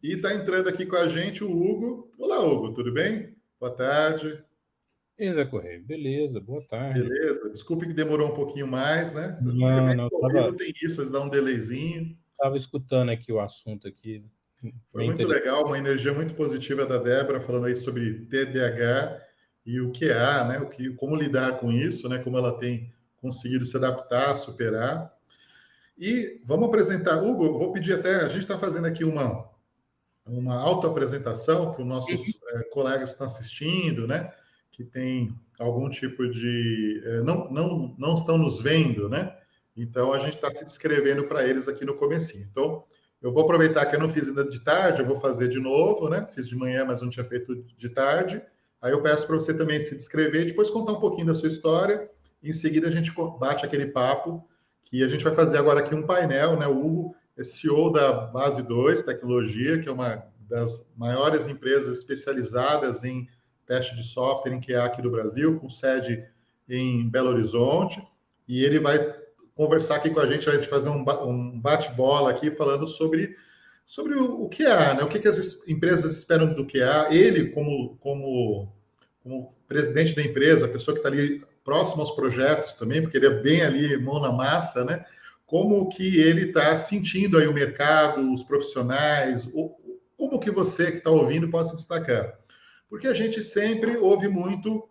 E está entrando aqui com a gente o Hugo. Olá, Hugo, tudo bem? Boa tarde. E Zé Correia, beleza, boa tarde. Beleza? Desculpe que demorou um pouquinho mais, né? Não, Evento não, ao vivo tem isso, eles dão um delayzinho. tava escutando aqui o assunto aqui, Foi bem muito interessante. legal, uma energia muito positiva da Débora falando aí sobre TDAH e o que há, né? Como lidar com isso, né? Como ela tem conseguido se adaptar, superar. E vamos apresentar, Hugo, eu vou pedir até, a gente está fazendo aqui uma autoapresentação para os nossos colegas que estão assistindo, né? Que tem algum tipo de. Não estão nos vendo, né? Então a gente está se descrevendo para eles aqui no comecinho. Então, eu vou aproveitar que eu não fiz ainda de tarde, eu vou fazer de novo, né? Fiz de manhã, mas não tinha feito de tarde. Aí eu peço para você também se descrever, depois contar um pouquinho da sua história. E em seguida a gente bate aquele papo que a gente vai fazer agora aqui um painel, né? O Hugo é CEO da Base 2 Tecnologia, que é uma das maiores empresas especializadas em teste de software em QA aqui do Brasil, com sede em Belo Horizonte. E ele vai conversar aqui com a gente fazer um bate-bola aqui falando sobre o QA, né? O que as empresas esperam do QA. Ele, como presidente da empresa, a pessoa que está ali próximo aos projetos também, porque ele é bem ali, mão na massa, né? Como que ele está sentindo aí o mercado, os profissionais, como que você que está ouvindo pode se destacar. Porque a gente sempre ouve muito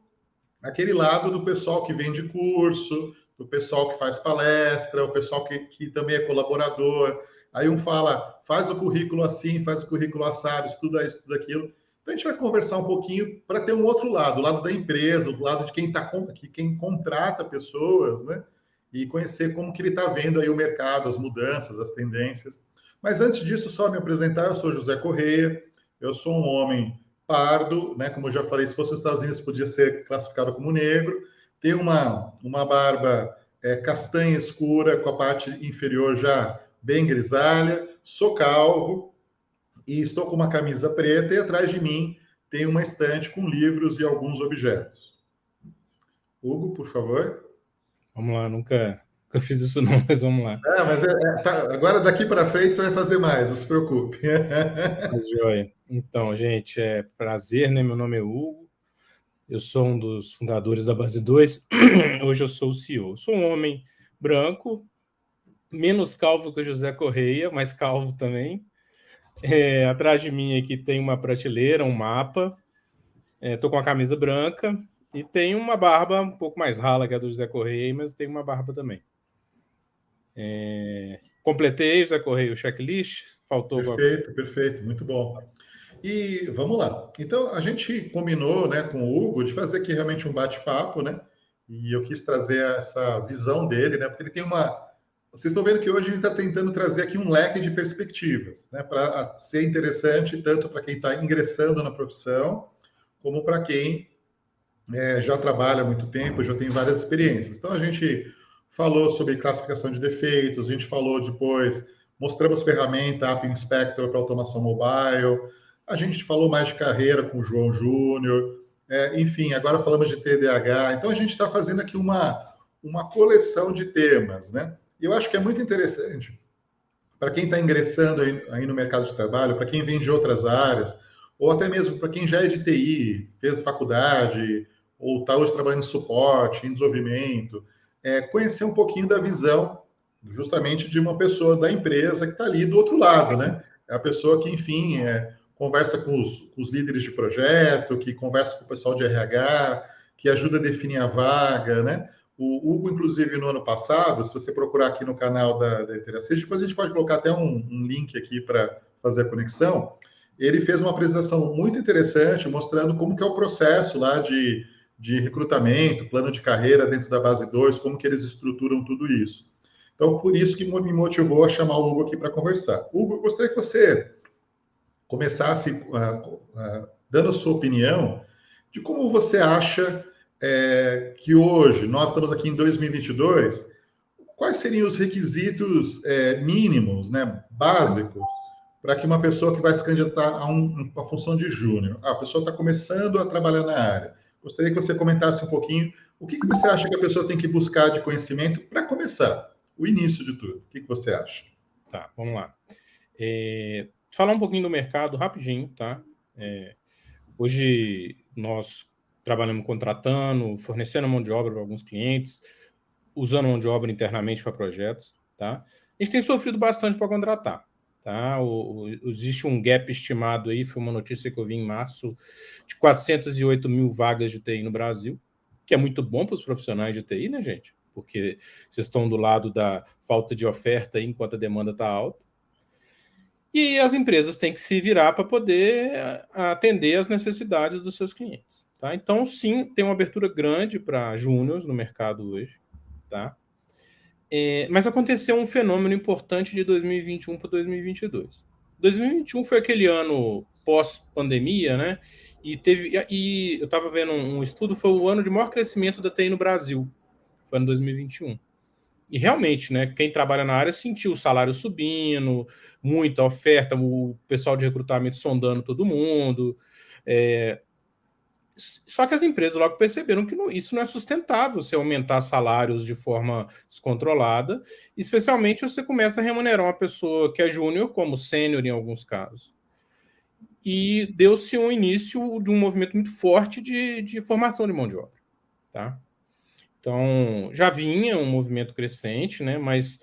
aquele lado do pessoal que vende curso, do pessoal que faz palestra, o pessoal que também é colaborador. Aí um fala, faz o currículo assim, faz o currículo assado, estuda isso, estuda aquilo. Então a gente vai conversar um pouquinho para ter um outro lado, o lado da empresa, o lado de quem contrata pessoas, né? E conhecer como que ele está vendo aí o mercado, as mudanças, as tendências. Mas antes disso, só me apresentar, eu sou José Correia, eu sou um homem pardo, né? Como eu já falei, se fosse nos Estados Unidos podia ser classificado como negro. Tem uma barba castanha escura com a parte inferior já bem grisalha. Sou calvo e estou com uma camisa preta e atrás de mim tem uma estante com livros e alguns objetos. Hugo, por favor. Vamos lá, nunca fiz isso não, mas vamos lá. Agora daqui para frente você vai fazer mais, não se preocupe. Mas, joia. Então, gente, é prazer, né? Meu nome é Hugo, eu sou um dos fundadores da Base 2, hoje eu sou o CEO. Eu sou um homem branco, menos calvo que o José Correia, mas calvo também. Atrás de mim aqui tem uma prateleira, um mapa, tô com a camisa branca e tenho uma barba um pouco mais rala que a do José Correia, mas tenho uma barba também. Completei, José Correia, o checklist, faltou alguma coisa? Perfeito, perfeito, muito bom. E vamos lá. Então, a gente combinou, né, com o Hugo de fazer aqui realmente um bate-papo, né? E eu quis trazer essa visão dele, né? Porque ele tem uma. Vocês estão vendo que hoje a gente está tentando trazer aqui um leque de perspectivas, né? Para ser interessante tanto para quem está ingressando na profissão, como para quem já trabalha há muito tempo, já tem várias experiências. Então, a gente falou sobre classificação de defeitos, a gente falou depois, mostramos ferramenta App Inspector para automação mobile, a gente falou mais de carreira com o João Júnior, enfim, agora falamos de TDAH. Então, a gente está fazendo aqui uma coleção de temas, né? E eu acho que é muito interessante para quem está ingressando aí no mercado de trabalho, para quem vem de outras áreas, ou até mesmo para quem já é de TI, fez faculdade, ou está hoje trabalhando em suporte, em desenvolvimento, conhecer um pouquinho da visão justamente de uma pessoa da empresa que está ali do outro lado, né? É a pessoa que, enfim, conversa com os líderes de projeto, que conversa com o pessoal de RH, que ajuda a definir a vaga, né? O Hugo, inclusive, no ano passado, se você procurar aqui no canal da Interassist, depois a gente pode colocar até um link aqui para fazer a conexão. Ele fez uma apresentação muito interessante, mostrando como que é o processo lá de recrutamento, plano de carreira dentro da Base 2, como que eles estruturam tudo isso. Então, por isso que me motivou a chamar o Hugo aqui para conversar. Hugo, eu gostaria que você começasse dando a sua opinião de como você acha que hoje, nós estamos aqui em 2022, quais seriam os requisitos mínimos, né, básicos, para que uma pessoa que vai se candidatar a uma função de júnior, a pessoa está começando a trabalhar na área. Gostaria que você comentasse um pouquinho o que você acha que a pessoa tem que buscar de conhecimento para começar, o início de tudo. O que você acha? Tá, vamos lá. falar um pouquinho do mercado rapidinho, tá? Hoje nós trabalhamos contratando, fornecendo mão de obra para alguns clientes, usando mão de obra internamente para projetos, tá? A gente tem sofrido bastante para contratar, tá? Existe um gap estimado aí, foi uma notícia que eu vi em março, de 408 mil vagas de TI no Brasil, que é muito bom para os profissionais de TI, né, gente? Porque vocês estão do lado da falta de oferta aí, enquanto a demanda está alta. E as empresas têm que se virar para poder atender às necessidades dos seus clientes, tá? Então, sim, tem uma abertura grande para júniors no mercado hoje, tá? Mas aconteceu um fenômeno importante de 2021 para 2022. 2021 foi aquele ano pós-pandemia, né? E eu estava vendo um estudo, foi o ano de maior crescimento da TI no Brasil, foi ano 2021. E realmente, né, quem trabalha na área sentiu o salário subindo, muita oferta, o pessoal de recrutamento sondando todo mundo. Só que as empresas logo perceberam que isso não é sustentável, você aumentar salários de forma descontrolada, especialmente se você começa a remunerar uma pessoa que é júnior como sênior em alguns casos. E deu-se um início de um movimento muito forte de formação de mão de obra, tá? Então, já vinha um movimento crescente, né, mas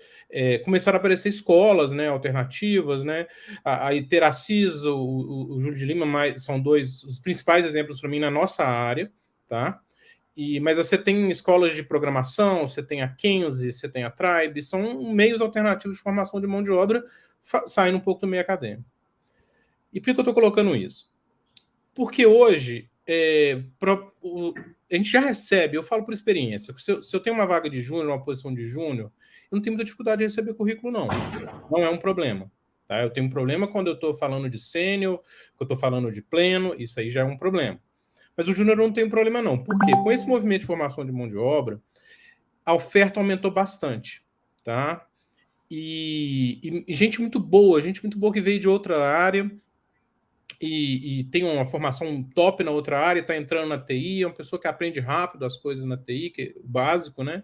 começaram a aparecer escolas, né, alternativas, né, a Iteracis, o Júlio de Lima, são os principais exemplos para mim na nossa área, tá? Mas você tem escolas de programação, você tem a Kenzie, você tem a Tribe, são meios alternativos de formação de mão de obra, saindo um pouco do meio acadêmico. E por que eu estou colocando isso? Porque hoje a gente já recebe, eu falo por experiência, se eu tenho uma vaga de júnior, uma posição de júnior, eu não tenho muita dificuldade de receber currículo, não. Não é um problema. Tá? Eu tenho um problema quando eu estou falando de sênior, quando eu estou falando de pleno, isso aí já é um problema. Mas o júnior não tem problema, não. Por quê? Com esse movimento de formação de mão de obra, a oferta aumentou bastante. Tá? E gente muito boa que veio de outra área, e tem uma formação top na outra área, está entrando na TI, é uma pessoa que aprende rápido as coisas na TI, que é o básico, né?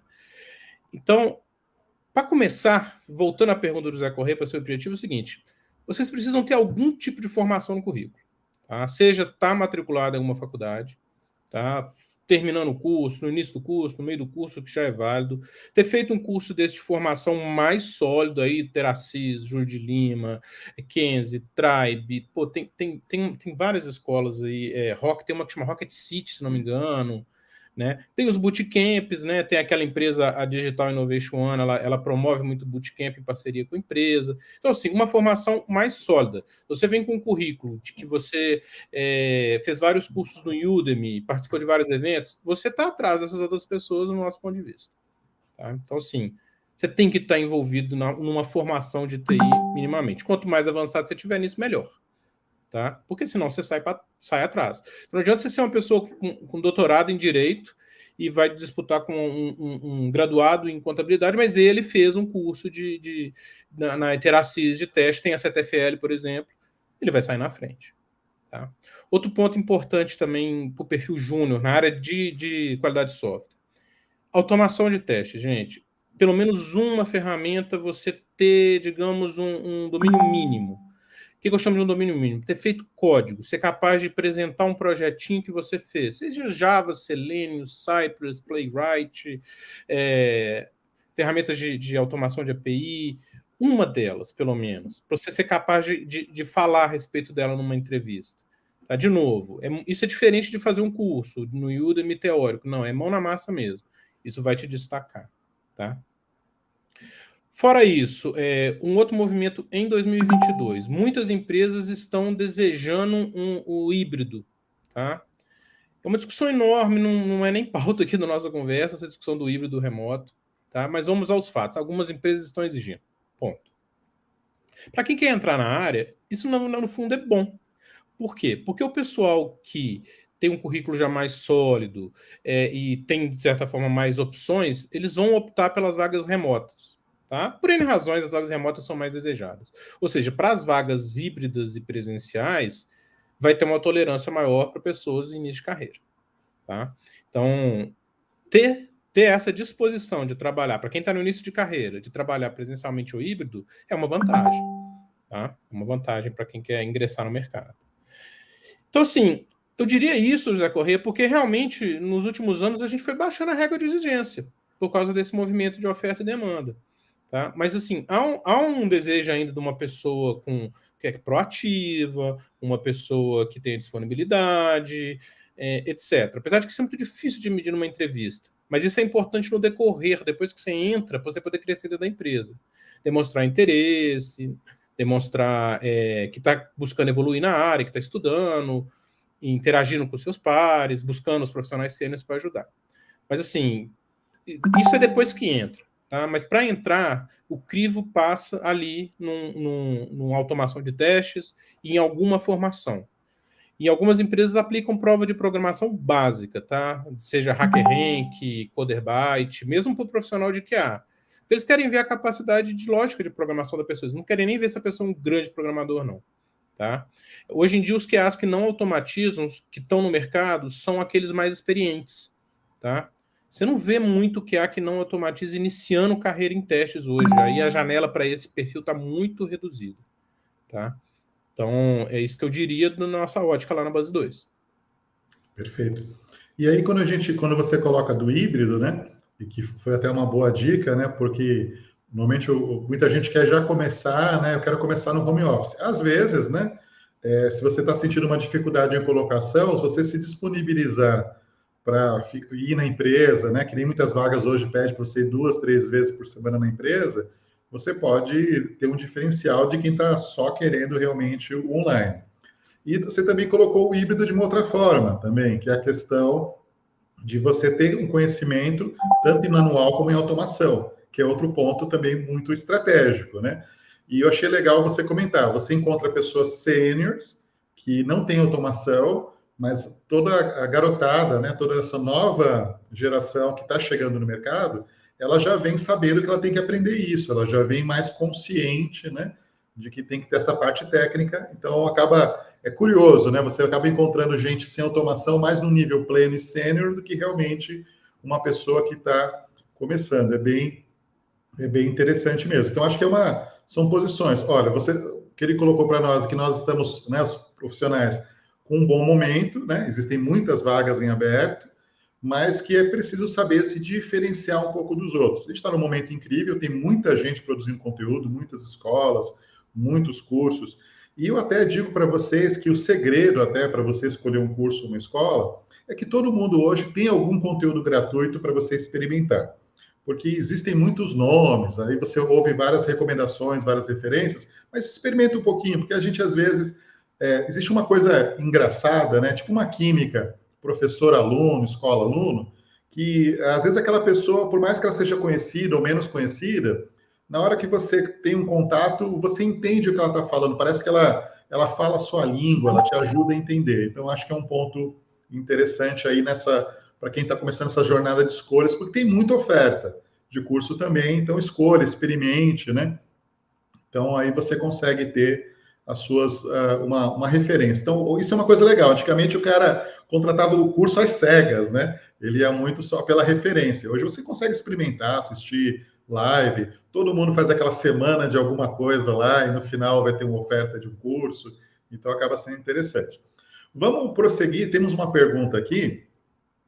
Então, para começar, voltando à pergunta do Zé Corrêa, para ser objetivo, é o seguinte: vocês precisam ter algum tipo de formação no currículo, tá? Seja estar matriculado em alguma faculdade, tá? Terminando o curso, no início do curso, no meio do curso, que já é válido. Ter feito um curso desse de formação mais sólido aí, Teracis, Júlio de Lima, Kenzie, Tribe, pô, tem várias escolas aí, tem uma que chama Rocket City, se não me engano, né? Tem os bootcamps, né? Tem aquela empresa, a Digital Innovation One, ela promove muito bootcamp em parceria com a empresa. Então, assim, uma formação mais sólida. Você vem com um currículo de que você fez vários cursos no Udemy, participou de vários eventos, você está atrás dessas outras pessoas no nosso ponto de vista. Tá? Então, assim, você tem que estar envolvido numa formação de TI minimamente. Quanto mais avançado você tiver nisso, melhor. Tá? Porque senão você sai atrás. Então, não adianta você ser uma pessoa com doutorado em Direito e vai disputar com um graduado em Contabilidade, mas ele fez um curso na Iteracis de teste, tem a CTFL, por exemplo, ele vai sair na frente. Tá? Outro ponto importante também para o perfil júnior, na área de qualidade de software. Automação de teste, gente. Pelo menos uma ferramenta você ter, digamos, um domínio mínimo. O que eu chamo de um domínio mínimo? Ter feito código, ser capaz de apresentar um projetinho que você fez, seja Java, Selenium, Cypress, Playwright, ferramentas de automação de API, uma delas, pelo menos, para você ser capaz de falar a respeito dela numa entrevista. Tá? De novo, isso é diferente de fazer um curso no Udemy teórico. Não, é mão na massa mesmo. Isso vai te destacar. Tá? Fora isso, um outro movimento em 2022. Muitas empresas estão desejando o híbrido. Tá? É uma discussão enorme, não é nem pauta aqui da nossa conversa, essa discussão do híbrido remoto. Tá? Mas vamos aos fatos. Algumas empresas estão exigindo. Ponto. Para quem quer entrar na área, isso no fundo é bom. Por quê? Porque o pessoal que tem um currículo já mais sólido e tem, de certa forma, mais opções, eles vão optar pelas vagas remotas. Tá? Por N razões, as vagas remotas são mais desejadas. Ou seja, para as vagas híbridas e presenciais, vai ter uma tolerância maior para pessoas em início de carreira. Tá? Então, ter essa disposição de trabalhar, para quem está no início de carreira, de trabalhar presencialmente ou híbrido, é uma vantagem. tá? É uma vantagem para quem quer ingressar no mercado. Então, assim, eu diria isso, José Corrêa, porque realmente, nos últimos anos, a gente foi baixando a regra de exigência por causa desse movimento de oferta e demanda. Tá? Mas, assim, há um desejo ainda de uma pessoa que é proativa, uma pessoa que tem disponibilidade, etc. Apesar de que isso é muito difícil de medir numa entrevista. Mas isso é importante no decorrer, depois que você entra, para você poder crescer dentro da empresa. Demonstrar interesse, demonstrar que está buscando evoluir na área, que está estudando, interagindo com seus pares, buscando os profissionais sêniores para ajudar. Mas, assim, isso é depois que entra. Tá? Mas para entrar, o crivo passa ali numa automação de testes e em alguma formação. E algumas empresas aplicam prova de programação básica, tá? Seja HackerRank, CoderByte, mesmo para o profissional de QA. Eles querem ver a capacidade de lógica de programação da pessoa. Eles não querem nem ver se a pessoa é um grande programador, não. Tá? Hoje em dia, os QAs que não automatizam, que estão no mercado, são aqueles mais experientes. Tá? Você não vê muito QA que não automatiza iniciando carreira em testes hoje. Aí a janela para esse perfil está muito reduzida. Tá? Então, é isso que eu diria da nossa ótica lá na base 2. Perfeito. E aí, quando você coloca do híbrido, né? E que foi até uma boa dica, né? Porque normalmente muita gente quer já começar, né? Eu quero começar no home office. Às vezes, né? Se você está sentindo uma dificuldade em colocação, se você se disponibilizar para ir na empresa, né? Que nem muitas vagas hoje pedem para você ir 2, 3 vezes por semana na empresa, você pode ter um diferencial de quem está só querendo realmente o online. E você também colocou o híbrido de uma outra forma também, que é a questão de você ter um conhecimento tanto em manual como em automação, que é outro ponto também muito estratégico, né? E eu achei legal você comentar, você encontra pessoas seniors que não têm automação, mas toda a garotada, né, toda essa nova geração que está chegando no mercado, ela já vem sabendo que ela tem que aprender isso, ela já vem mais consciente, né, de que tem que ter essa parte técnica, então é curioso, né? Você acaba encontrando gente sem automação mais no nível pleno e sênior do que realmente uma pessoa que está começando. É bem interessante mesmo. Então, acho que são posições. Olha, o que ele colocou para nós é que nós estamos, né, os profissionais, com um bom momento, né? Existem muitas vagas em aberto, mas que é preciso saber se diferenciar um pouco dos outros. A gente está num momento incrível, tem muita gente produzindo conteúdo, muitas escolas, muitos cursos. E eu até digo para vocês que o segredo até para você escolher um curso ou uma escola é que todo mundo hoje tem algum conteúdo gratuito para você experimentar. Porque existem muitos nomes, aí você ouve várias recomendações, várias referências, mas experimenta um pouquinho, porque a gente às vezes existe uma coisa engraçada, né? Tipo uma química, professor-aluno, escola-aluno, que às vezes aquela pessoa, por mais que ela seja conhecida ou menos conhecida, na hora que você tem um contato, você entende o que ela está falando, parece que ela fala a sua língua, ela te ajuda a entender. Então, acho que é um ponto interessante aí para quem está começando essa jornada de escolhas, porque tem muita oferta de curso também, então escolha, experimente, né? Então, aí você consegue ter as suas, uma referência. Então, isso é uma coisa legal. Antigamente, o cara contratava o curso às cegas, né? Ele ia muito só pela referência. Hoje você consegue experimentar, assistir live, todo mundo faz aquela semana de alguma coisa lá e no final vai ter uma oferta de um curso, então acaba sendo interessante. Vamos prosseguir, temos uma pergunta aqui,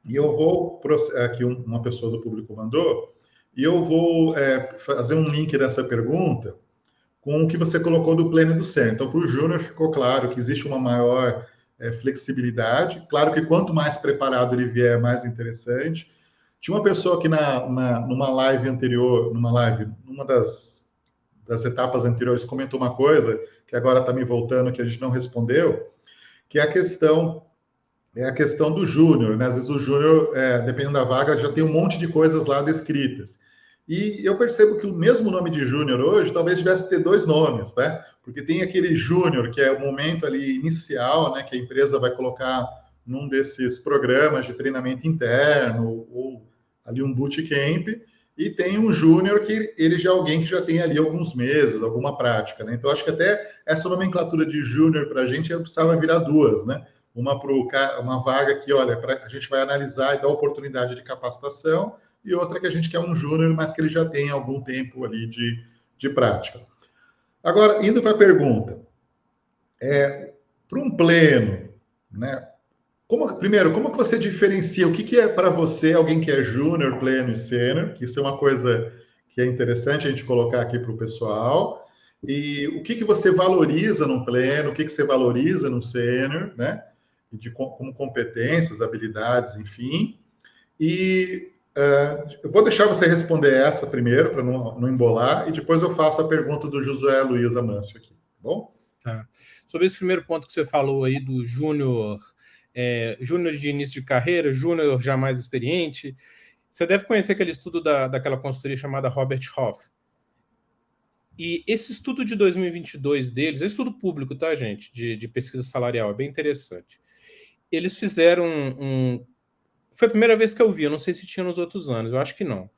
e eu vou, aqui uma pessoa do público mandou, e eu vou fazer um link dessa pergunta com o que você colocou do pleno e do sênior. Então, para o júnior ficou claro que existe uma maior flexibilidade, claro que quanto mais preparado ele vier, mais interessante. Tinha uma pessoa que numa live anterior, numa das etapas anteriores, comentou uma coisa que agora está me voltando, que a gente não respondeu, que é a questão do júnior, né? Às vezes o júnior, dependendo da vaga, já tem um monte de coisas lá descritas. E eu percebo que o mesmo nome de júnior hoje talvez devesse ter 2 nomes, né? Porque tem aquele júnior, que é o momento ali inicial, né? Que a empresa vai colocar num desses programas de treinamento interno ou ali um bootcamp, e tem um júnior que ele já é alguém que já tem ali alguns meses, alguma prática, né? Então, acho que até essa nomenclatura de júnior para a gente precisava virar 2, né? Uma vaga que, olha, a gente vai analisar e dar oportunidade de capacitação, e outra que a gente quer um júnior, mas que ele já tem algum tempo ali de prática. Agora, indo para a pergunta, para um pleno, né? Primeiro, como que você diferencia o que é para você alguém que é júnior, pleno e sênior? Que isso é uma coisa que é interessante a gente colocar aqui para o pessoal. E o que você valoriza num pleno, o que você valoriza num sênior, né? Como competências, habilidades, enfim. E eu vou deixar você responder essa primeiro, para não embolar, e depois eu faço a pergunta do Josué Luiz Amâncio aqui, tá bom? Tá. Sobre esse primeiro ponto que você falou aí do júnior, júnior de início de carreira, júnior já mais experiente, você deve conhecer aquele estudo daquela consultoria chamada Robert Half. E esse estudo de 2022 deles, é estudo público, tá, gente? De pesquisa salarial, é bem interessante. Eles fizeram foi a primeira vez que eu vi, eu não sei se tinha nos outros anos, eu acho que não.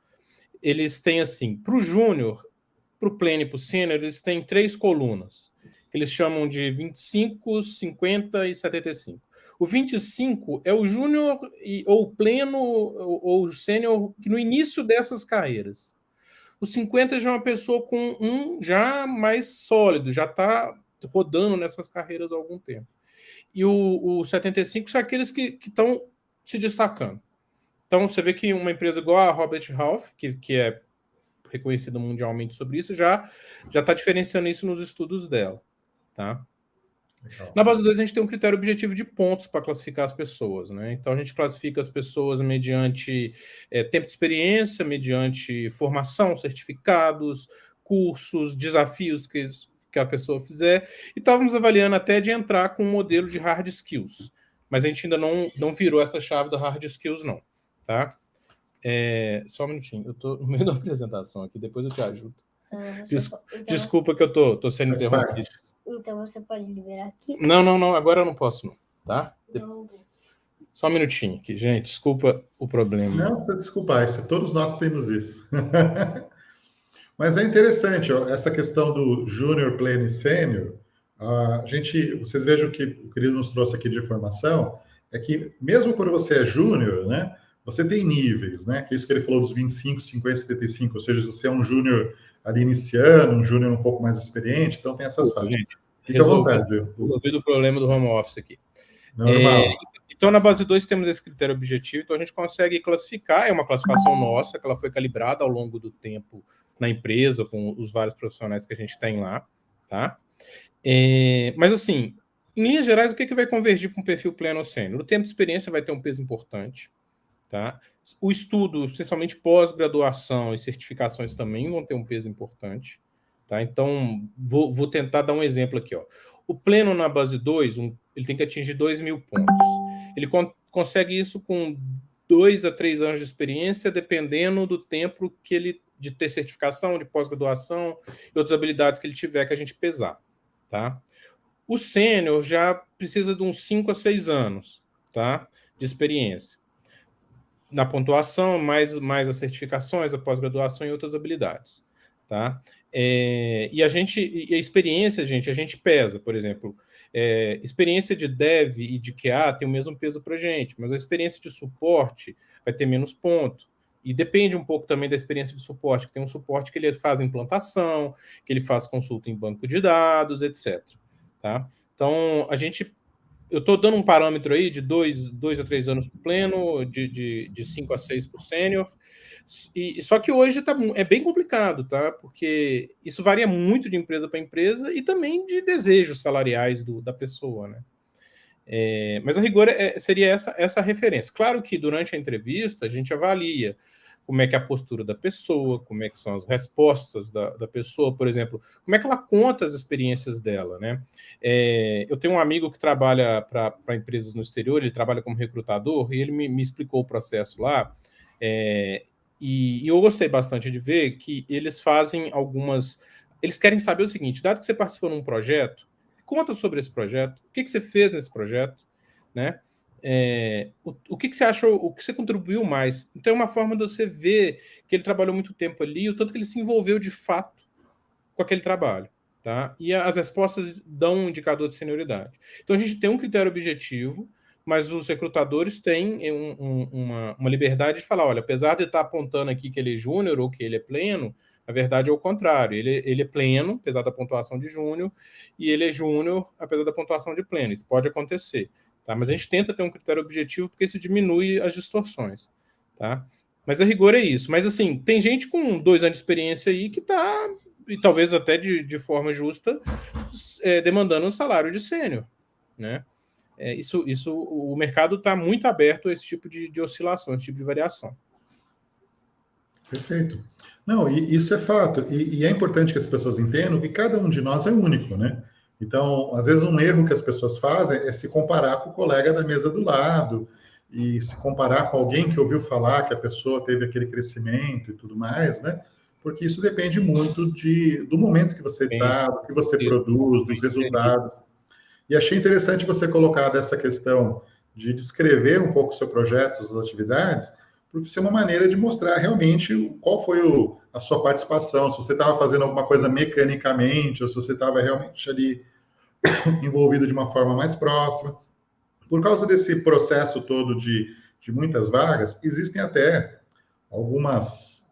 Eles têm assim, para o júnior, para o pleno e para o sênior, eles têm 3 colunas, que eles chamam de 25, 50 e 75. O 25 é o júnior ou o pleno ou o sênior que no início dessas carreiras. O 50 já é uma pessoa com já mais sólido, já está rodando nessas carreiras há algum tempo. E o 75 são aqueles que estão se destacando. Então, você vê que uma empresa igual a Robert Half, que é reconhecida mundialmente sobre isso, já está diferenciando isso nos estudos dela. Tá? Legal. Na base 2, a gente tem um critério objetivo de pontos para classificar as pessoas. Né? Então, a gente classifica as pessoas mediante tempo de experiência, mediante formação, certificados, cursos, desafios que a pessoa fizer. E estávamos avaliando até de entrar com um modelo de hard skills. Mas a gente ainda não virou essa chave da hard skills, não. Tá? Só um minutinho, eu estou no meio da apresentação aqui, depois eu te ajudo. Desculpa que eu estou sendo interrompido. Então você pode liberar aqui? Não, agora eu não posso, não, tá? Não. Só um minutinho aqui, gente, desculpa o problema. Não precisa desculpar, todos nós temos isso. Mas é interessante, ó, essa questão do júnior, pleno e sênior, vocês vejam que o querido nos trouxe aqui de informação, é que mesmo quando você é júnior, né, você tem níveis, né, que é isso que ele falou dos 25, 50, 75, ou seja, você é um júnior ali iniciando, um júnior um pouco mais experiente, então tem essas faixas. Fica à vontade. Resolvido o problema do home office aqui. Normal. Então, na base 2, temos esse critério objetivo, então a gente consegue classificar, é uma classificação nossa, que ela foi calibrada ao longo do tempo na empresa, com os vários profissionais que a gente tem lá, tá? Mas, assim, em linhas gerais, o que vai convergir para um perfil pleno ou sênior? O tempo de experiência vai ter um peso importante, tá? O estudo, especialmente pós-graduação e certificações também vão ter um peso importante, tá? Então, vou tentar dar um exemplo aqui, ó. O pleno na base 2, ele tem que atingir 2.000 pontos. Ele consegue isso com 2 a 3 anos de experiência, dependendo do tempo que ele de ter certificação, de pós-graduação e outras habilidades que ele tiver que a gente pesar, tá? O sênior já precisa de uns 5 a 6 anos, tá? De experiência. Na pontuação, mais as certificações, a pós-graduação e outras habilidades, tá? E a experiência, gente, a gente pesa, por exemplo, experiência de dev e de QA tem o mesmo peso para a gente, mas a experiência de suporte vai ter menos ponto. E depende um pouco também da experiência de suporte, que tem um suporte que ele faz implantação, que ele faz consulta em banco de dados, etc. Tá? Então, eu estou dando um parâmetro aí de 2 a 3 anos para o pleno, de 5 a 6 para o sênior, só que hoje é bem complicado, tá? Porque isso varia muito de empresa para empresa e também de desejos salariais da pessoa, né? Mas a rigor seria essa referência. Claro que durante a entrevista a gente avalia como é que é a postura da pessoa, como é que são as respostas da pessoa, por exemplo, como é que ela conta as experiências dela, né? Eu tenho um amigo que trabalha para empresas no exterior, ele trabalha como recrutador, e ele me explicou o processo lá, e eu gostei bastante de ver que eles fazem eles querem saber o seguinte, dado que você participou num projeto, conta sobre esse projeto, o que você fez nesse projeto, né? O que você achou, o que você contribuiu mais. Então é uma forma de você ver que ele trabalhou muito tempo ali, o tanto que ele se envolveu de fato com aquele trabalho, tá? E as respostas dão um indicador de senioridade. Então a gente tem um critério objetivo, mas os recrutadores têm uma liberdade de falar, olha, apesar de estar apontando aqui que ele é júnior ou que ele é pleno, A verdade é o contrário. Ele é pleno, apesar da pontuação de júnior, e ele é júnior, apesar da pontuação de pleno. Isso pode acontecer. Tá? Mas a gente tenta ter um critério objetivo, porque isso diminui as distorções. Tá? Mas a rigor é isso. Mas, assim, tem gente com 2 anos de experiência aí que está, e talvez até de forma justa, demandando um salário de sênior. Né? O mercado está muito aberto a esse tipo de oscilação, esse tipo de variação. Perfeito. Não, e isso é fato. E é importante que as pessoas entendam que cada um de nós é único, né? Então, às vezes, um erro que as pessoas fazem é se comparar com o colega da mesa do lado e se comparar com alguém que ouviu falar que a pessoa teve aquele crescimento e tudo mais, né? Porque isso depende muito do momento que você está, do que você produz, dos resultados. E achei interessante você colocar dessa questão de descrever um pouco o seu projeto, as atividades, porque isso é uma maneira de mostrar realmente qual foi a sua participação, se você estava fazendo alguma coisa mecanicamente, ou se você estava realmente ali envolvido de uma forma mais próxima. Por causa desse processo todo de muitas vagas, existem até algumas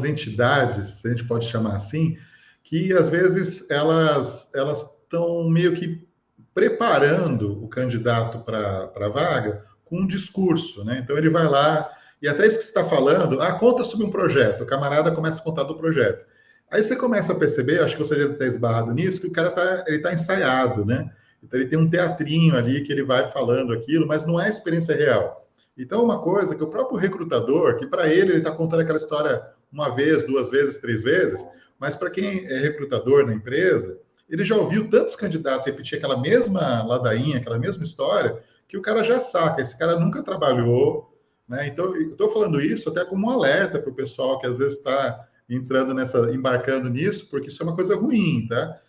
entidades, se a gente pode chamar assim, que às vezes elas estão meio que preparando o candidato para a vaga com um discurso, né? Então ele vai lá, e até isso que você está falando, conta sobre um projeto, o camarada começa a contar do projeto. Aí você começa a perceber, acho que você já deve ter esbarrado nisso, que o cara tá ensaiado, né? Então ele tem um teatrinho ali que ele vai falando aquilo, mas não é experiência real. Então uma coisa que o próprio recrutador, que para ele está contando aquela história uma vez, 2 vezes, 3 vezes, mas para quem é recrutador na empresa, ele já ouviu tantos candidatos repetir aquela mesma ladainha, aquela mesma história, que o cara já saca, esse cara nunca trabalhou, né? Então, eu estou falando isso até como um alerta para o pessoal que às vezes está embarcando nisso, porque isso é uma coisa ruim, tá?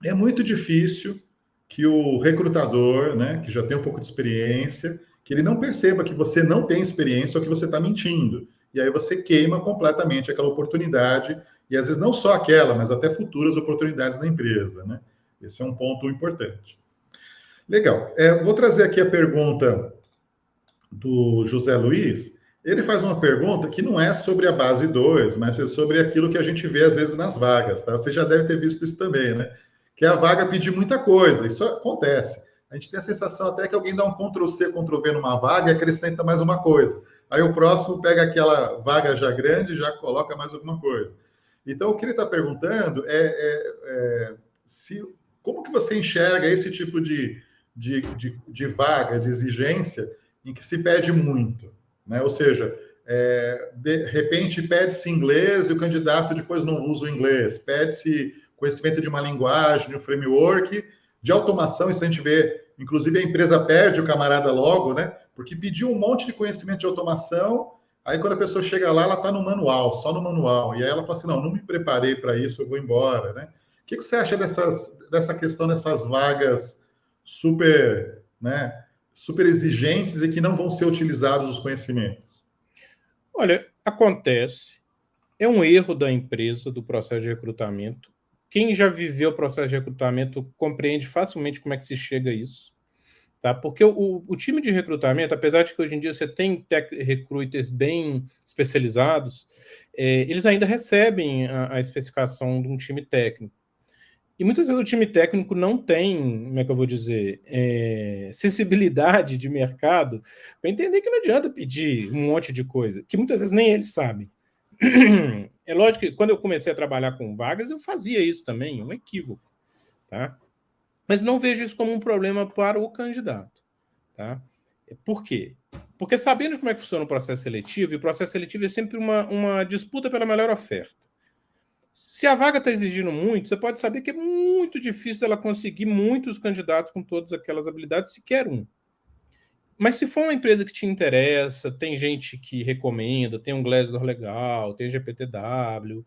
É muito difícil que o recrutador, né, que já tem um pouco de experiência, que ele não perceba que você não tem experiência ou que você está mentindo. E aí você queima completamente aquela oportunidade, e às vezes não só aquela, mas até futuras oportunidades na empresa, né? Esse é um ponto importante. Legal. Vou trazer aqui a pergunta do José Luiz. Ele faz uma pergunta que não é sobre a base 2, mas é sobre aquilo que a gente vê às vezes nas vagas, tá? Você já deve ter visto isso também, né? Que a vaga pedir muita coisa. Isso acontece. A gente tem a sensação até que alguém dá um Ctrl+C, Ctrl+V numa vaga e acrescenta mais uma coisa. Aí o próximo pega aquela vaga já grande e já coloca mais alguma coisa. Então, o que ele está perguntando como que você enxerga esse tipo de vaga, de exigência, em que se pede muito, né? Ou seja, de repente pede-se inglês e o candidato depois não usa o inglês, pede-se conhecimento de uma linguagem, de um framework, de automação, isso a gente vê, inclusive a empresa perde o camarada logo, né? Porque pediu um monte de conhecimento de automação, aí quando a pessoa chega lá, ela está no manual, só no manual, e aí ela fala assim, não me preparei para isso, eu vou embora, né? O que você acha dessa questão dessas vagas super, né, super exigentes e que não vão ser utilizados os conhecimentos? Olha, acontece. É um erro da empresa, do processo de recrutamento. Quem já viveu o processo de recrutamento compreende facilmente como é que se chega a isso. Tá? Porque o time de recrutamento, apesar de que hoje em dia você tem recruiters bem especializados, eles ainda recebem a especificação de um time técnico. E muitas vezes o time técnico não tem, como é que eu vou dizer, sensibilidade de mercado para entender que não adianta pedir um monte de coisa, que muitas vezes nem eles sabem. É lógico que quando eu comecei a trabalhar com vagas, eu fazia isso também, um equívoco. Tá? Mas não vejo isso como um problema para o candidato. Tá? Por quê? Porque sabendo como é que funciona o processo seletivo, e o processo seletivo é sempre uma disputa pela melhor oferta. Se a vaga está exigindo muito, você pode saber que é muito difícil dela conseguir muitos candidatos com todas aquelas habilidades, sequer um. Mas se for uma empresa que te interessa, tem gente que recomenda, tem um Glassdoor legal, tem GPTW,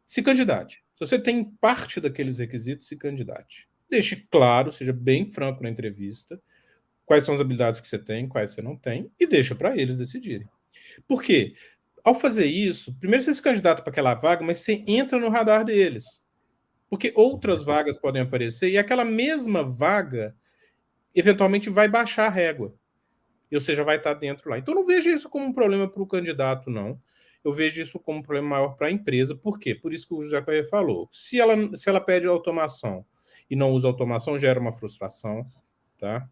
se candidate. Se você tem parte daqueles requisitos, se candidate. Deixe claro, seja bem franco na entrevista, quais são as habilidades que você tem, quais você não tem, e deixa para eles decidirem. Por quê? Ao fazer isso, primeiro você se candidata para aquela vaga, mas você entra no radar deles. Porque outras vagas podem aparecer e aquela mesma vaga eventualmente vai baixar a régua. Ou seja, vai estar dentro lá. Então não vejo isso como um problema para o candidato, não. eu vejo isso como um problema maior para a empresa. Por quê? Por isso que o José Corrêa falou. Se ela pede automação e não usa automação, gera uma frustração, tá?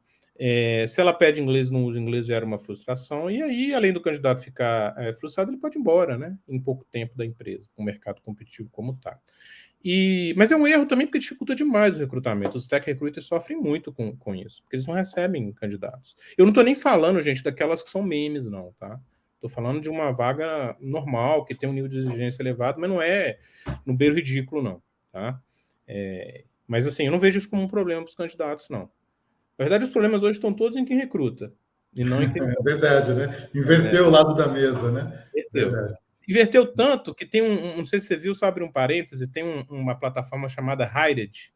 Se ela pede inglês e não usa inglês, gera uma frustração. E aí, além do candidato ficar frustrado, ele pode ir embora, né? Em pouco tempo da empresa, com o mercado competitivo como está. Mas é um erro também porque dificulta demais o recrutamento. Os tech recruiters sofrem muito com isso, porque eles não recebem candidatos. Eu não estou nem falando, gente, daquelas que são memes, não, tá? Estou falando de uma vaga normal, que tem um nível de exigência elevado, mas não é no beiro ridículo, não, tá? Mas, assim, eu não vejo isso como um problema para os candidatos, não. Na verdade, os problemas hoje estão todos em quem recruta, e não em quem... É verdade, né? Inverteu o lado da mesa, né? Inverteu. Verdade. Inverteu tanto que tem não sei se você viu, só abre um parêntese, tem uma plataforma chamada Hired,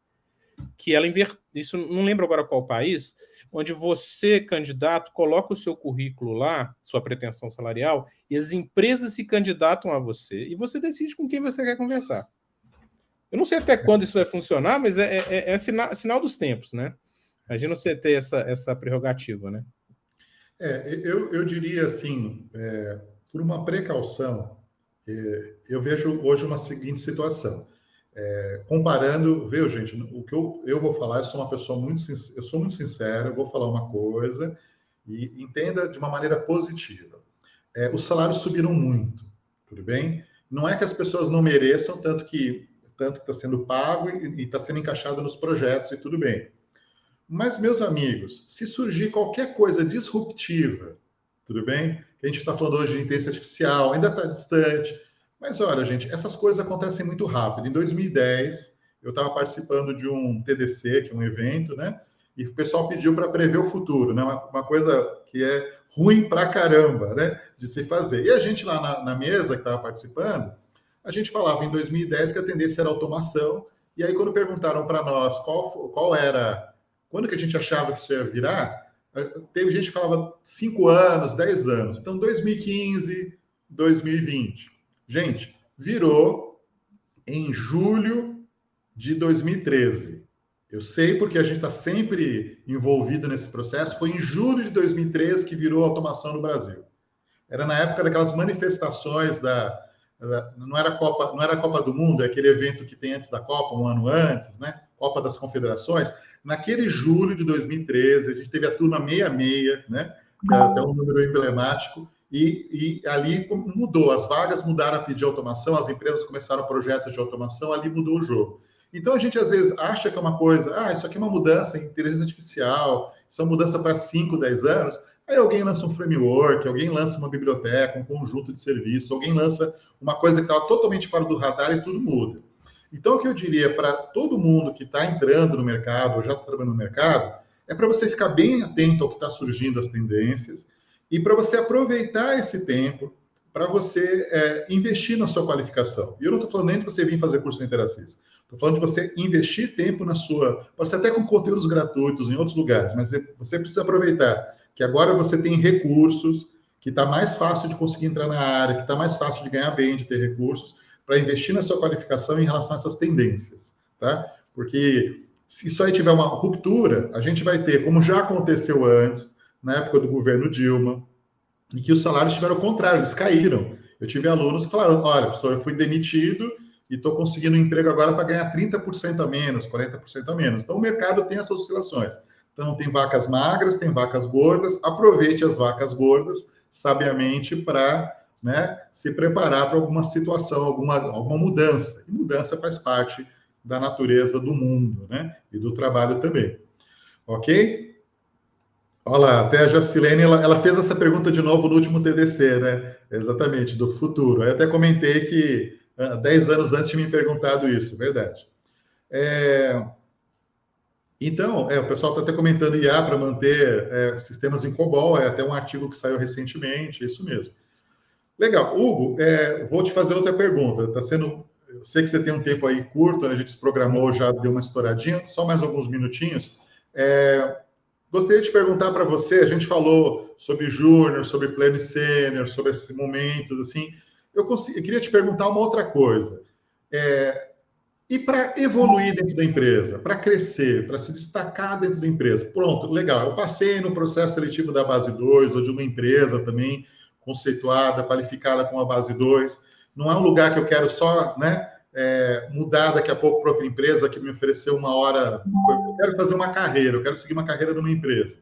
que ela isso não lembro agora qual país, onde você, candidato, coloca o seu currículo lá, sua pretensão salarial, e as empresas se candidatam a você, e você decide com quem você quer conversar. Eu não sei até quando isso vai funcionar, mas é sinal dos tempos, né? Imagina você ter essa prerrogativa, né? Eu diria assim, por uma precaução, eu vejo hoje uma seguinte situação. Comparando, viu, gente, o que eu vou falar, eu sou uma pessoa eu sou muito sincero, eu vou falar uma coisa e entenda de uma maneira positiva. Os salários subiram muito, tudo bem? Não é que as pessoas não mereçam, tanto que está sendo pago e está sendo encaixado nos projetos e tudo bem. Mas, meus amigos, se surgir qualquer coisa disruptiva, tudo bem? Que a gente está falando hoje de inteligência artificial, ainda está distante. Mas, olha, gente, essas coisas acontecem muito rápido. Em 2010, eu estava participando de um TDC, que é um evento, né? E o pessoal pediu para prever o futuro, né? Uma coisa que é ruim pra caramba, né? De se fazer. E a gente lá na mesa que estava participando, a gente falava em 2010 que a tendência era automação. E aí, quando perguntaram para nós qual era... Quando que a gente achava que isso ia virar, teve gente que falava 5 anos, 10 anos. Então, 2015, 2020. Gente, virou em julho de 2013. Eu sei porque a gente está sempre envolvido nesse processo. Foi em julho de 2013 que virou automação no Brasil. Era na época daquelas manifestações não era a Copa do Mundo, é aquele evento que tem antes da Copa, um ano antes, né? Copa das Confederações. Naquele julho de 2013, a gente teve a turma 66, né? Até um número emblemático, e ali mudou, as vagas mudaram a pedir automação, as empresas começaram projetos de automação, ali mudou o jogo. Então a gente às vezes acha que é uma coisa, isso aqui é uma mudança em inteligência artificial, isso é uma mudança para 5, 10 anos, aí alguém lança um framework, alguém lança uma biblioteca, um conjunto de serviços, alguém lança uma coisa que estava totalmente fora do radar e tudo muda. Então, o que eu diria para todo mundo que está entrando no mercado, ou já está trabalhando no mercado, é para você ficar bem atento ao que está surgindo, as tendências, e para você aproveitar esse tempo para você investir na sua qualificação. E eu não estou falando nem de você vir fazer curso na Interassist. Estou falando de você investir tempo na sua... Pode ser até com conteúdos gratuitos em outros lugares, mas você precisa aproveitar que agora você tem recursos, que está mais fácil de conseguir entrar na área, que está mais fácil de ganhar bem, de ter recursos, para investir na sua qualificação em relação a essas tendências, tá? Porque se isso aí tiver uma ruptura, a gente vai ter, como já aconteceu antes, na época do governo Dilma, em que os salários tiveram o contrário, eles caíram. Eu tive alunos que falaram, olha, professor, eu fui demitido e estou conseguindo um emprego agora para ganhar 30% a menos, 40% a menos. Então, o mercado tem essas oscilações. Então, tem vacas magras, tem vacas gordas, aproveite as vacas gordas, sabiamente, para... né, se preparar para alguma situação, alguma mudança. E mudança faz parte da natureza do mundo, né? E do trabalho também. Ok? Olha lá, até a Jacilene, ela fez essa pergunta de novo no último TDC, né? Exatamente, do futuro. Eu até comentei que 10 anos antes tinha me perguntado isso, verdade. Então, o pessoal está até comentando IA para manter sistemas em COBOL, é até um artigo que saiu recentemente, isso mesmo. Legal. Hugo, vou te fazer outra pergunta. Eu sei que você tem um tempo aí curto, né? A gente se programou, já deu uma estouradinha, só mais alguns minutinhos. Gostaria de perguntar para você, a gente falou sobre júnior, sobre pleno e sênior, sobre esses momentos, assim. Eu queria te perguntar uma outra coisa. E para evoluir dentro da empresa, para crescer, para se destacar dentro da empresa? Pronto, legal. Eu passei no processo seletivo da base 2 ou de uma empresa também, conceituada, qualificada com a base 2. Não é um lugar que eu quero só, né, mudar daqui a pouco para outra empresa que me ofereceu uma hora. Eu quero fazer uma carreira, eu quero seguir uma carreira numa empresa.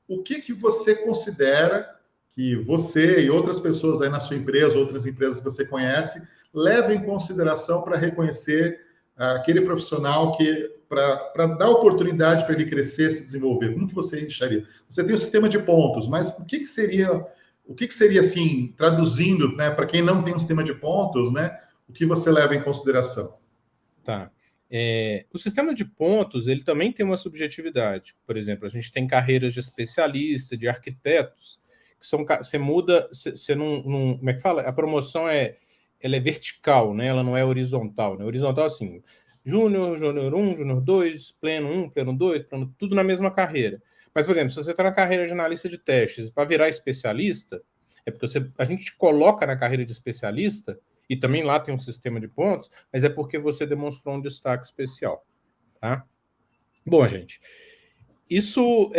O que você considera que você e outras pessoas aí na sua empresa, outras empresas que você conhece, levem em consideração para reconhecer aquele profissional que para dar oportunidade para ele crescer, se desenvolver? Como que você acharia? Você tem um sistema de pontos, mas o que seria assim, traduzindo, né, para quem não tem um sistema de pontos, né, o que você leva em consideração? Tá. O sistema de pontos, ele também tem uma subjetividade. Por exemplo, a gente tem carreiras de especialista, de arquitetos, que são, você muda, você não, como é que fala? A promoção ela é vertical, né? Ela não é horizontal, né? Horizontal, assim, júnior, júnior 1, júnior 2, pleno 1, pleno 2, pleno, tudo na mesma carreira. Mas, por exemplo, se você está na carreira de analista de testes, para virar especialista, é porque a gente te coloca na carreira de especialista, e também lá tem um sistema de pontos, mas é porque você demonstrou um destaque especial, tá? Bom, gente, isso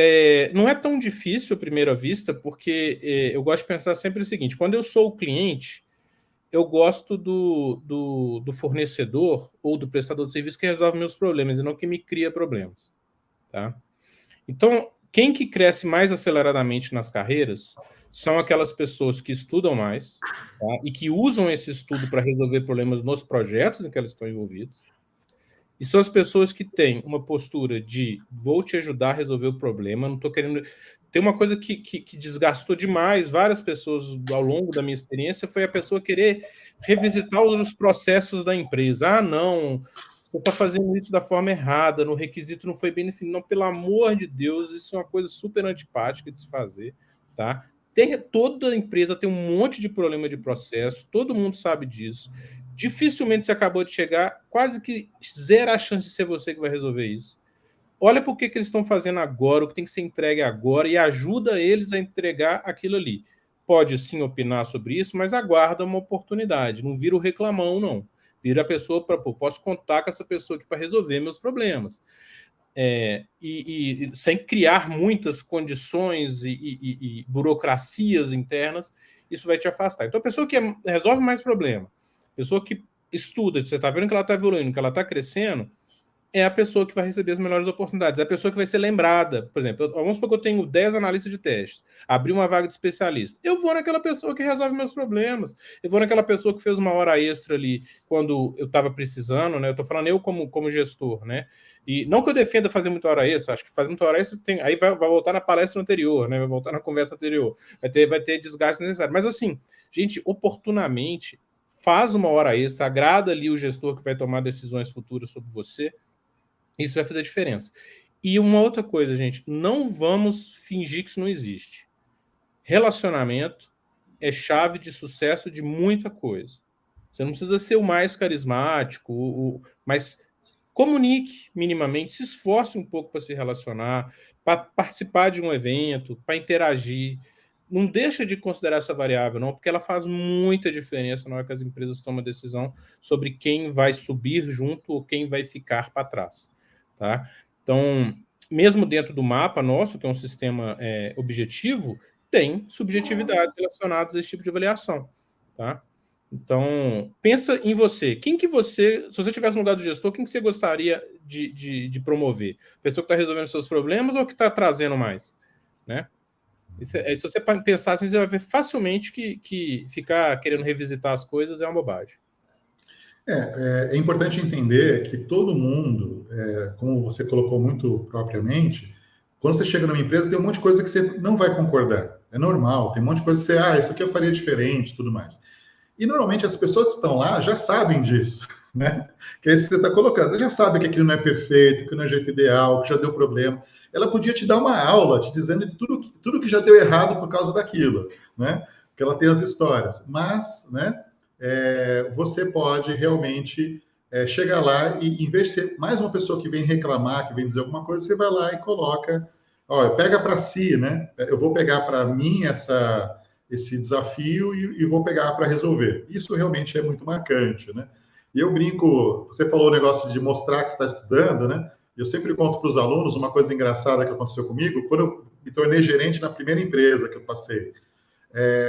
não é tão difícil à primeira vista, porque eu gosto de pensar sempre o seguinte: quando eu sou o cliente, eu gosto do fornecedor ou do prestador de serviço que resolve meus problemas e não que me cria problemas, tá? Então, quem que cresce mais aceleradamente nas carreiras são aquelas pessoas que estudam mais, tá? E que usam esse estudo para resolver problemas nos projetos em que elas estão envolvidas. E são as pessoas que têm uma postura de vou te ajudar a resolver o problema, não estou querendo... Tem uma coisa que desgastou demais várias pessoas ao longo da minha experiência, foi a pessoa querer revisitar os processos da empresa. Ah, não, você está fazendo isso da forma errada, no requisito não foi bem definido. Não, pelo amor de Deus, isso é uma coisa super antipática de se fazer, tá? Toda empresa tem um monte de problema de processo, todo mundo sabe disso. Dificilmente você acabou de chegar, quase que zero a chance de ser você que vai resolver isso. Olha por que eles estão fazendo agora, o que tem que ser entregue agora, e ajuda eles a entregar aquilo ali. Pode sim opinar sobre isso, mas aguarda uma oportunidade. Não vira o reclamão, não. Vira a pessoa para, posso contar com essa pessoa aqui para resolver meus problemas. E sem criar muitas condições e burocracias internas, isso vai te afastar. Então, a pessoa que resolve mais problema, a pessoa que estuda, você está vendo que ela está evoluindo, que ela está crescendo, é a pessoa que vai receber as melhores oportunidades, é a pessoa que vai ser lembrada. Por exemplo, vamos supor que eu tenho 10 analistas de testes, abri uma vaga de especialista. Eu vou naquela pessoa que resolve meus problemas, eu vou naquela pessoa que fez uma hora extra ali quando eu estava precisando, né? Eu estou falando eu como gestor, né? E não que eu defenda fazer muita hora extra, acho que fazer muita hora extra aí vai voltar na palestra anterior, né? Vai voltar na conversa anterior, vai ter desgaste necessário. Mas assim, gente, oportunamente, faz uma hora extra, agrada ali o gestor que vai tomar decisões futuras sobre você. Isso vai fazer diferença. E uma outra coisa, gente, não vamos fingir que isso não existe. Relacionamento é chave de sucesso de muita coisa. Você não precisa ser o mais carismático, mas comunique minimamente, se esforce um pouco para se relacionar, para participar de um evento, para interagir. Não deixa de considerar essa variável, não, porque ela faz muita diferença na hora que as empresas tomam a decisão sobre quem vai subir junto ou quem vai ficar para trás. Tá? Então, mesmo dentro do mapa nosso, que é um sistema objetivo, tem subjetividades relacionadas a esse tipo de avaliação. Tá? Então, pensa em você. Quem que você, se você estivesse no lugar do gestor, quem que você gostaria de promover? A pessoa que está resolvendo seus problemas ou que está trazendo mais? Né? Se você pensar assim, você vai ver facilmente que ficar querendo revisitar as coisas é uma bobagem. É importante entender que todo mundo, como você colocou muito propriamente, quando você chega numa empresa, tem um monte de coisa que você não vai concordar. É normal, tem um monte de coisa que você, isso aqui eu faria diferente, tudo mais. E normalmente as pessoas que estão lá já sabem disso, né? Que é isso que você está colocando. Já sabem que aquilo não é perfeito, que não é o jeito ideal, que já deu problema. Ela podia te dar uma aula te dizendo de tudo que já deu errado por causa daquilo, né? Porque ela tem as histórias. Mas, né? Você pode realmente chegar lá e, em vez de ser mais uma pessoa que vem reclamar, que vem dizer alguma coisa, você vai lá e coloca, pega para si, né? Eu vou pegar para mim esse desafio e vou pegar para resolver. Isso realmente é muito marcante, né? E eu brinco, você falou o negócio de mostrar que você está estudando, né? Eu sempre conto para os alunos uma coisa engraçada que aconteceu comigo quando eu me tornei gerente na primeira empresa que eu passei.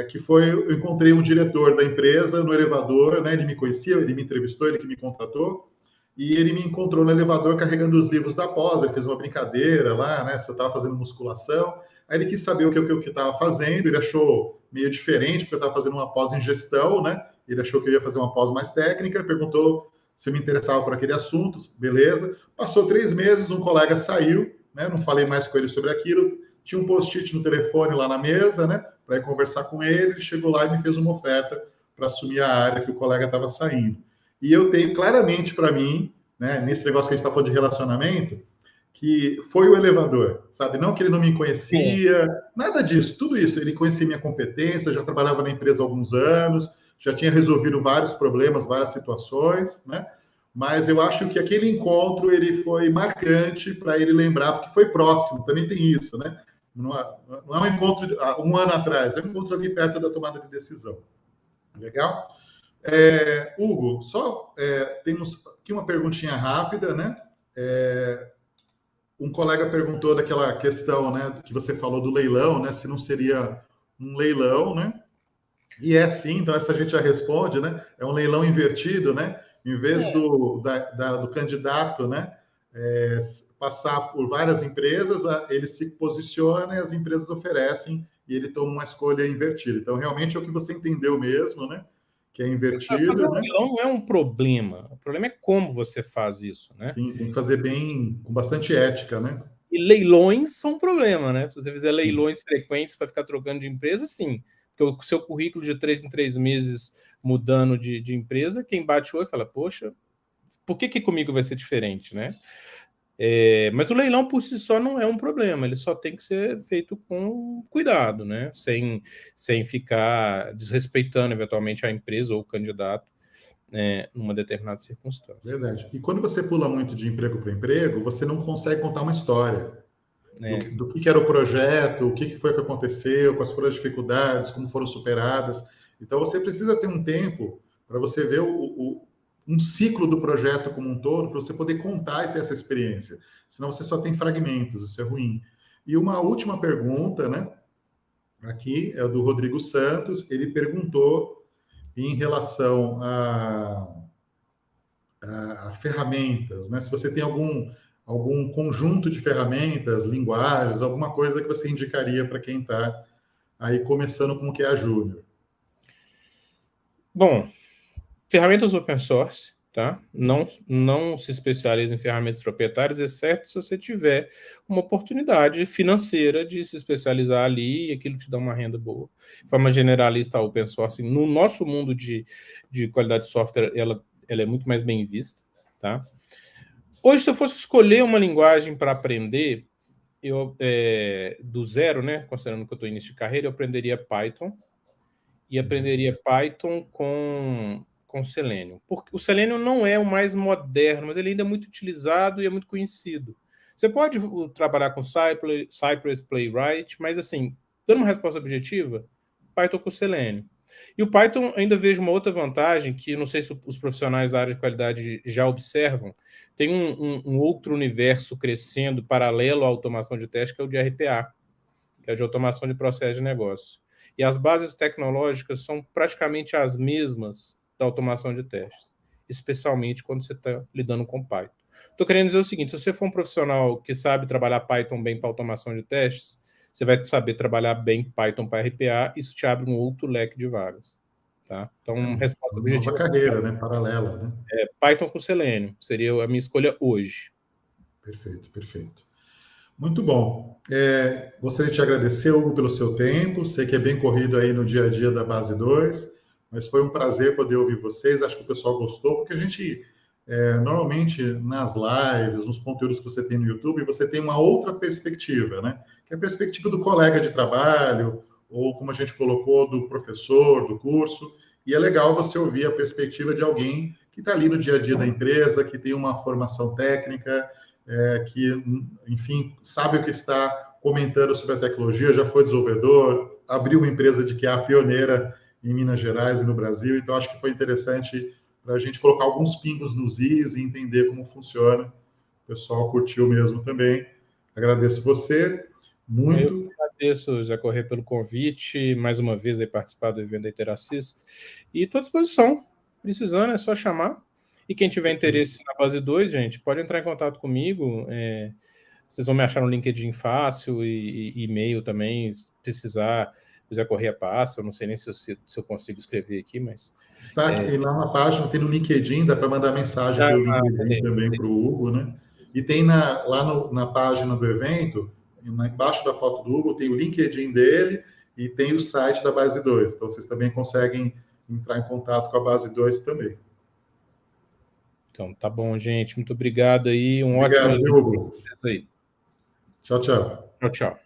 que foi, eu encontrei um diretor da empresa no elevador, né? Ele me conhecia, ele me entrevistou, ele que me contratou, e ele me encontrou no elevador carregando os livros da pós, ele fez uma brincadeira lá, né? Você estava fazendo musculação, aí ele quis saber o que eu estava fazendo, ele achou meio diferente, porque eu estava fazendo uma pós em gestão, né? Ele achou que eu ia fazer uma pós mais técnica, perguntou se eu me interessava por aquele assunto, beleza. Passou 3 meses, um colega saiu, né? Não falei mais com ele sobre aquilo, tinha um post-it no telefone lá na mesa, né? Para ir conversar com ele, ele chegou lá e me fez uma oferta para assumir a área que o colega estava saindo. E eu tenho claramente para mim, né, nesse negócio que a gente está falando de relacionamento, que foi o elevador, sabe? Não que ele não me conhecia, nada disso, tudo isso. Ele conhecia minha competência, já trabalhava na empresa há alguns anos, já tinha resolvido vários problemas, várias situações, né? Mas eu acho que aquele encontro ele foi marcante para ele lembrar, porque foi próximo, também tem isso, né? Não é um encontro de, um ano atrás, é um encontro ali perto da tomada de decisão. Legal? Hugo, só temos aqui uma perguntinha rápida, né? Um colega perguntou daquela questão, né, que você falou do leilão, né? Se não seria um leilão, né? E é sim, então essa a gente já responde, né? É um leilão invertido, né? Em vez do candidato, né? Passar por várias empresas, ele se posiciona e as empresas oferecem e ele toma uma escolha invertida. Então, realmente é o que você entendeu mesmo, né? Que é invertido. Fazer um leilão não é um problema. O problema é como você faz isso, né? Sim, tem que fazer bem, com bastante ética, né? E leilões são um problema, né? Se você fizer leilões frequentes para ficar trocando de empresa, sim. Porque o seu currículo de 3 em 3 meses mudando de empresa, quem bate o olho fala, poxa, por que comigo vai ser diferente, né? Mas o leilão por si só não é um problema, ele só tem que ser feito com cuidado, né? Sem ficar desrespeitando eventualmente a empresa ou o candidato numa determinada circunstância. Verdade. E quando você pula muito de emprego para emprego, você não consegue contar uma história do que era o projeto, o que foi que aconteceu, quais foram as dificuldades, como foram superadas. Então, você precisa ter um tempo para você ver um ciclo do projeto como um todo, para você poder contar e ter essa experiência. Senão você só tem fragmentos, isso é ruim. E uma última pergunta, né? Aqui é do Rodrigo Santos. Ele perguntou em relação a ferramentas, né? Se você tem algum conjunto de ferramentas, linguagens, alguma coisa que você indicaria para quem está aí começando com o QA Júnior. Bom, ferramentas open source, tá? Não se especialize em ferramentas proprietárias, exceto se você tiver uma oportunidade financeira de se especializar ali e aquilo te dá uma renda boa. De forma generalista, a open source, no nosso mundo de qualidade de software, ela é muito mais bem vista, tá? Hoje, se eu fosse escolher uma linguagem para aprender, eu do zero, né? Considerando que eu estou em início de carreira, eu aprenderia Python e aprenderia Python com Selenium. Porque o Selenium não é o mais moderno, mas ele ainda é muito utilizado e é muito conhecido. Você pode trabalhar com Cypress, Playwright, mas assim, dando uma resposta objetiva, Python com Selenium. E o Python ainda vejo uma outra vantagem que não sei se os profissionais da área de qualidade já observam. Tem um outro universo crescendo paralelo à automação de teste, que é o de RPA, que é de automação de processo de negócio. E as bases tecnológicas são praticamente as mesmas da automação de testes, especialmente quando você está lidando com Python. Estou querendo dizer o seguinte, se você for um profissional que sabe trabalhar Python bem para automação de testes, você vai saber trabalhar bem Python para RPA, isso te abre um outro leque de vagas. Tá? Então, resposta objetiva. Nova carreira, né? Paralela, né? Python com Selenium seria a minha escolha hoje. Perfeito, perfeito. Muito bom. Gostaria de te agradecer, Hugo, pelo seu tempo. Sei que é bem corrido aí no dia a dia da Base 2, mas foi um prazer poder ouvir vocês. Acho que o pessoal gostou, porque a gente, normalmente, nas lives, nos conteúdos que você tem no YouTube, você tem uma outra perspectiva, né? Que é a perspectiva do colega de trabalho, ou como a gente colocou, do professor, do curso. E é legal você ouvir a perspectiva de alguém que está ali no dia a dia da empresa, que tem uma formação técnica, que, enfim, sabe o que está comentando sobre a tecnologia, já foi desenvolvedor, abriu uma empresa de QA pioneira em Minas Gerais e no Brasil, então acho que foi interessante para a gente colocar alguns pingos nos is e entender como funciona. O pessoal curtiu mesmo também. Agradeço você. Muito. Eu agradeço, Zé Corrêa, pelo convite, mais uma vez aí participar do evento da Interacis, e estou à disposição. Precisando, é só chamar. E quem tiver interesse na base 2, gente, pode entrar em contato comigo. Vocês vão me achar no LinkedIn fácil e e-mail também, se precisar. O Zé Corrêa passa, eu não sei nem se eu consigo escrever aqui, mas... Está aqui, lá na página, tem no LinkedIn, dá para mandar mensagem pelo LinkedIn também para o Hugo, né? E tem lá na página do evento, embaixo da foto do Hugo, tem o LinkedIn dele e tem o site da Base 2. Então, vocês também conseguem entrar em contato com a Base 2 também. Então, tá bom, gente. Muito obrigado aí. Obrigado, Ótimo Hugo. aí. Tchau, tchau. Tchau, tchau.